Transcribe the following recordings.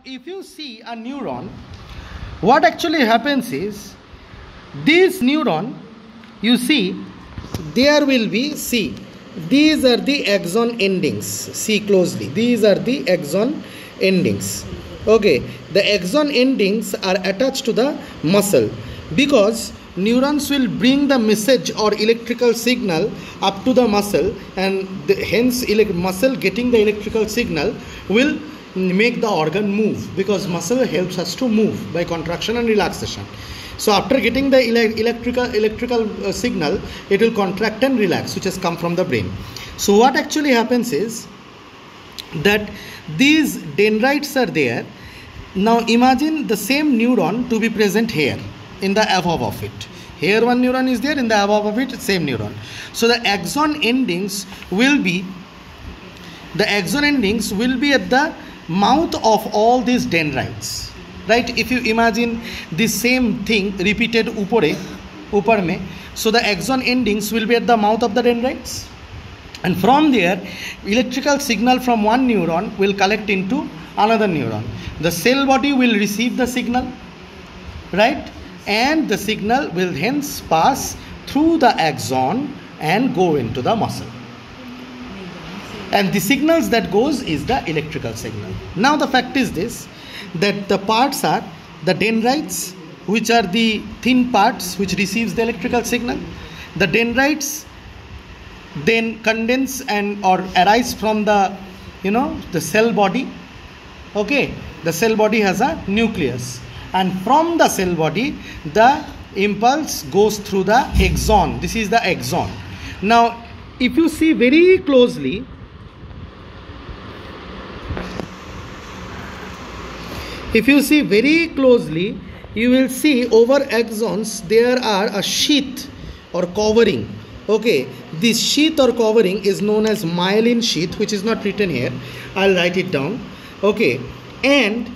if you see a neuron, what actually happens is, this neuron, you see, there will be, see, these are the axon endings. See closely, these are the axon endings. Okay, the axon endings are attached to the muscle, because neurons will bring the message or electrical signal up to the muscle, and hence muscle getting the electrical signal will make the organ move, because muscle helps us to move by contraction and relaxation. So after getting the electrical signal, it will contract and relax, which has come from the brain. So what actually happens is that these dendrites are there. Now imagine the same neuron to be present here in the above of it. Here one neuron is there, in the above of it same neuron. So the axon endings will be at the mouth of all these dendrites. Right? If you imagine the same thing repeated upar mein, so the axon endings will be at the mouth of the dendrites, and from there electrical signal from one neuron will collect into another neuron. The cell body will receive the signal, right? And the signal will hence pass through the axon and go into the muscle. And the signals that goes is the electrical signal. Now the fact is this, that the parts are the dendrites, which are the thin parts which receives the electrical signal. The dendrites then condense and or arise from the the cell body. Okay, the cell body has a nucleus, and from the cell body the impulse goes through the axon. This is the axon. Now if you see very closely, you will see over axons there are a sheath or covering. Okay, this sheath or covering is known as myelin sheath, which is not written here. I'll write it down. Okay, and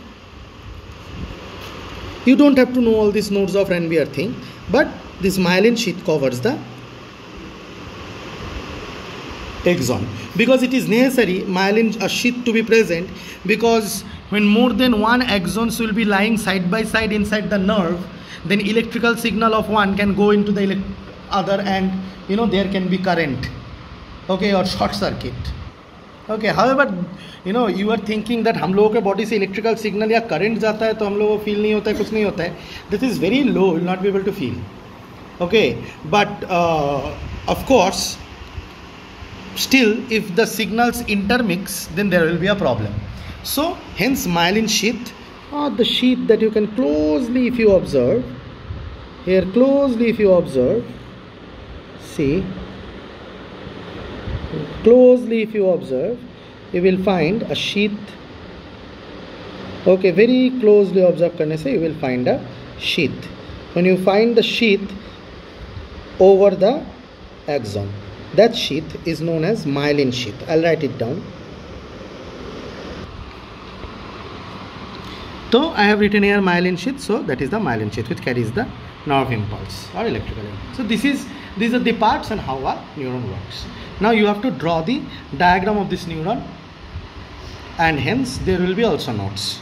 you don't have to know all these nodes of Ranvier thing, but this myelin sheath covers the axon, because it is necessary myelin sheath to be present, because when more than one axons will be lying side by side inside the nerve, then electrical signal of one can go into the other, and there can be current, okay, or short circuit. Okay, however, you are thinking that हम लोगों के body से electrical signal या current जाता है तो हम लोगों को feel नहीं होता है, कुछ नहीं होता है. This is very low, you will not be able to feel. Okay, but of course, still if the signals intermix, then there will be a problem. So hence myelin sheath, or the sheath that you can closely, if you observe here, closely if you observe, see, closely if you observe, you will find a sheath. Okay, very closely observe karne se you will find a sheath. When you find the sheath over the axon, that sheath is known as myelin sheath. I'll write it down. So I have written here myelin sheath, so that is the myelin sheath which carries the nerve impulse or electrical impulse. So these are the parts and how a neuron works. Now you have to draw the diagram of this neuron, and hence there will be also notes.